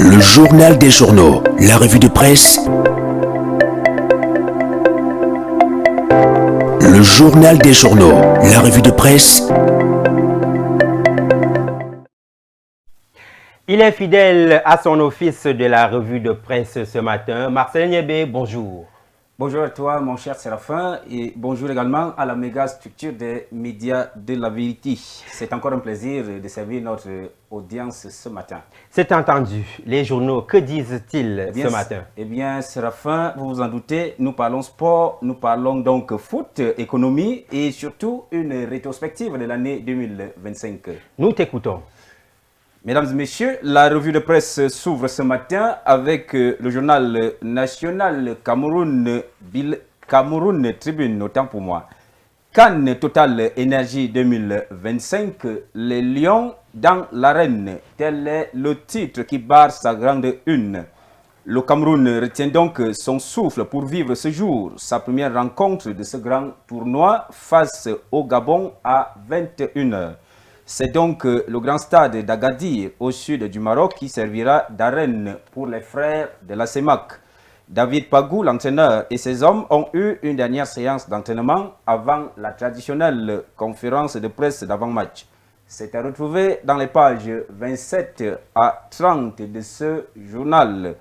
Le journal des journaux, la revue de presse. Le journal des journaux, la revue de presse. Il est fidèle à son office de la revue de presse ce matin. Marcel Niébé, bonjour. Bonjour à toi, mon cher Séraphin, et bonjour également à la méga structure des médias de la vérité. C'est encore un plaisir de servir notre audience ce matin. C'est entendu. Les journaux, que disent-ils ce matin? Eh bien, Séraphin, vous vous en doutez, nous parlons sport, nous parlons donc foot, économie et surtout une rétrospective de l'année 2025. Nous t'écoutons. Mesdames et messieurs, la revue de presse s'ouvre ce matin avec le journal national Cameroun Tribune, autant pour moi. Cannes Total Énergie 2025, les Lions dans l'arène. Tel est le titre qui barre sa grande une. Le Cameroun retient donc son souffle pour vivre ce jour, sa première rencontre de ce grand tournoi face au Gabon à 21 h. C'est donc le grand stade d'Agadir au sud du Maroc qui servira d'arène pour les frères de la CEMAC. David Pagou, l'entraîneur, et ses hommes ont eu une dernière séance d'entraînement avant la traditionnelle conférence de presse d'avant-match. C'est à retrouver dans les pages 27 à 30 de ce journal.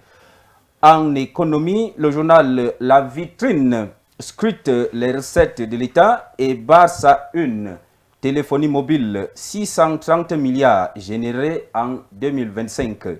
En économie, le journal La Vitrine scrute les recettes de l'État et barre sa une. Téléphonie mobile, 630 milliards générés en 2025.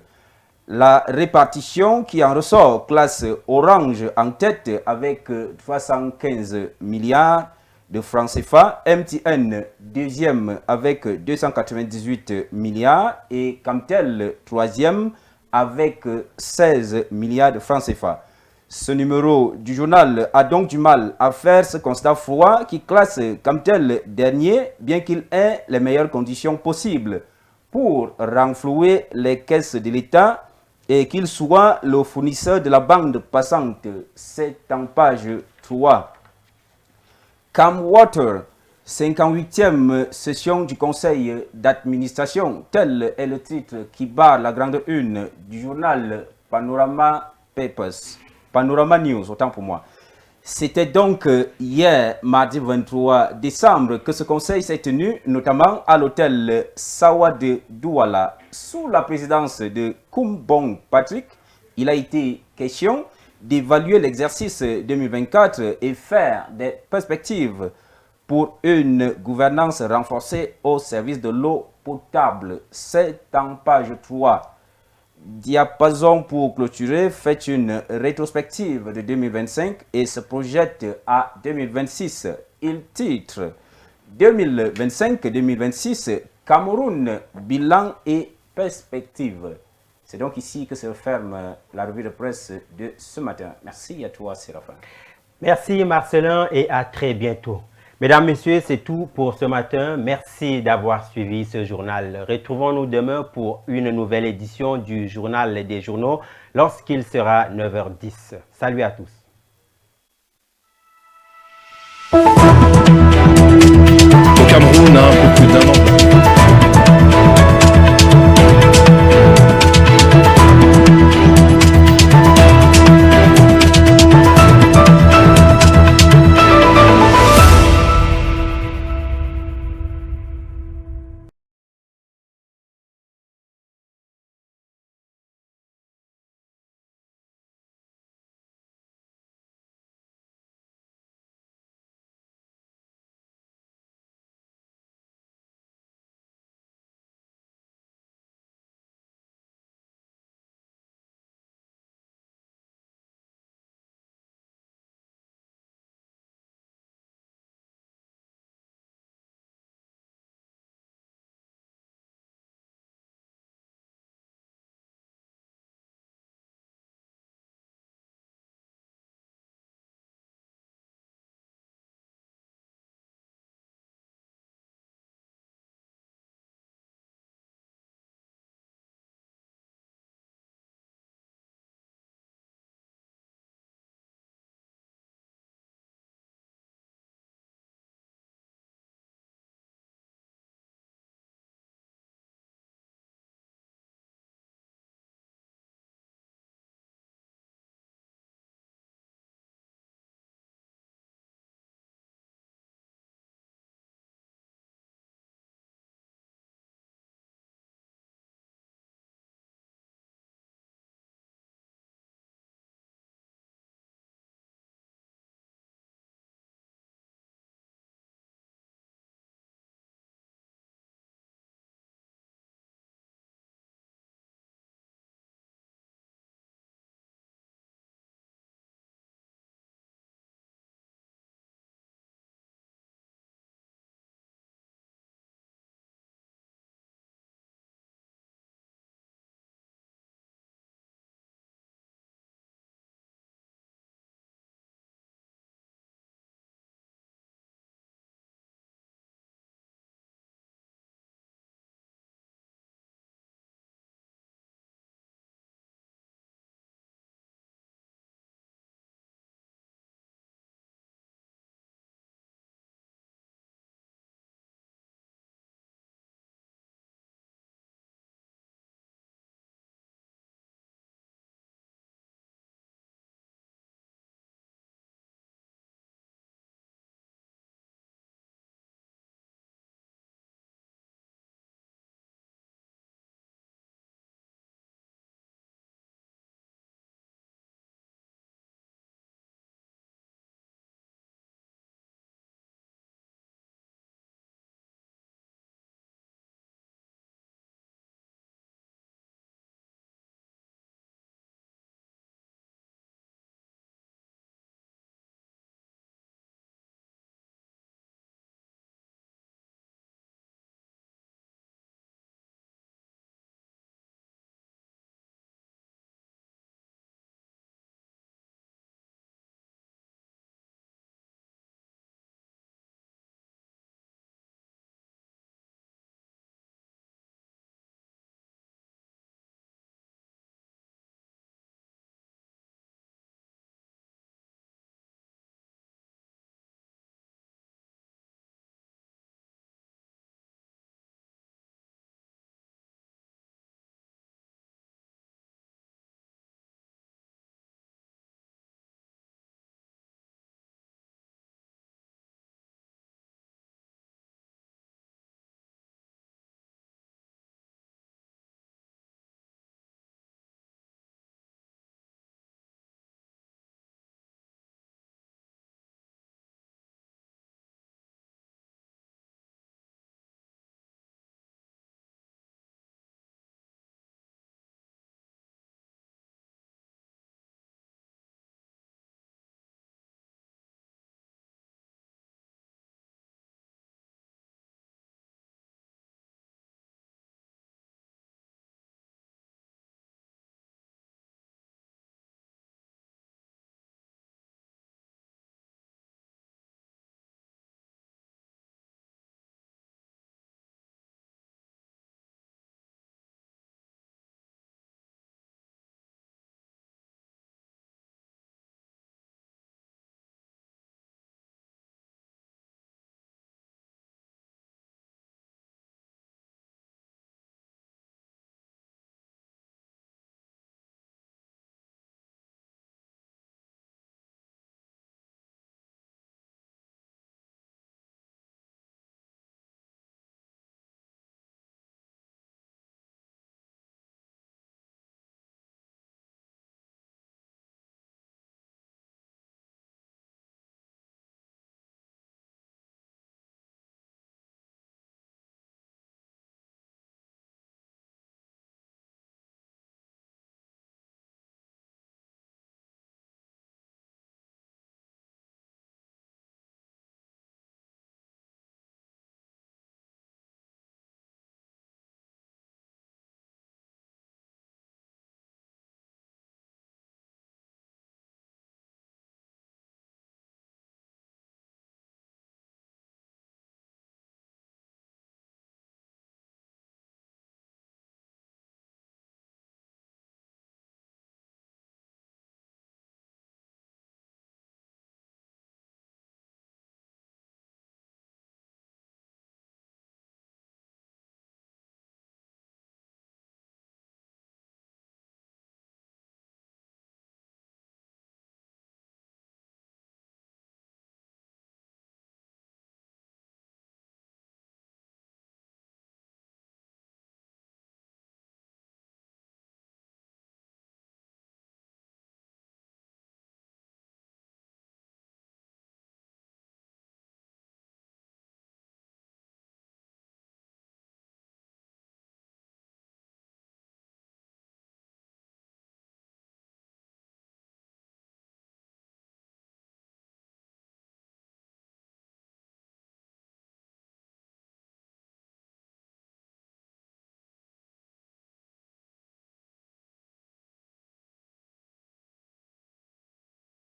La répartition qui en ressort classe Orange en tête avec 315 milliards de francs CFA, MTN deuxième avec 298 milliards et Camtel troisième avec 16 milliards de francs CFA. Ce numéro du journal a donc du mal à faire ce constat froid qui classe Camtel dernier, bien qu'il ait les meilleures conditions possibles pour renflouer les caisses de l'État et qu'il soit le fournisseur de la bande passante. C'est en page 3. Camwater, 58e session du conseil d'administration, tel est le titre qui barre la grande une du journal Panorama Papers. Panorama News, autant pour moi. C'était donc hier, mardi 23 décembre, que ce conseil s'est tenu, notamment à l'hôtel Sawa de Douala, sous la présidence de Kumbong Patrick. Il a été question d'évaluer l'exercice 2024 et faire des perspectives pour une gouvernance renforcée au service de l'eau potable. C'est en page 3. Diapason pour clôturer fait une rétrospective de 2025 et se projette à 2026. Il titre 2025-2026 Cameroun, bilan et perspective. C'est donc ici que se ferme la revue de presse de ce matin. Merci à toi, Séraphin. Merci Marcelin et à très bientôt. Mesdames, Messieurs, c'est tout pour ce matin. Merci d'avoir suivi ce journal. Retrouvons-nous demain pour une nouvelle édition du Journal des journaux lorsqu'il sera 9h10. Salut à tous. Au Cameroun, un peu plus d'un an.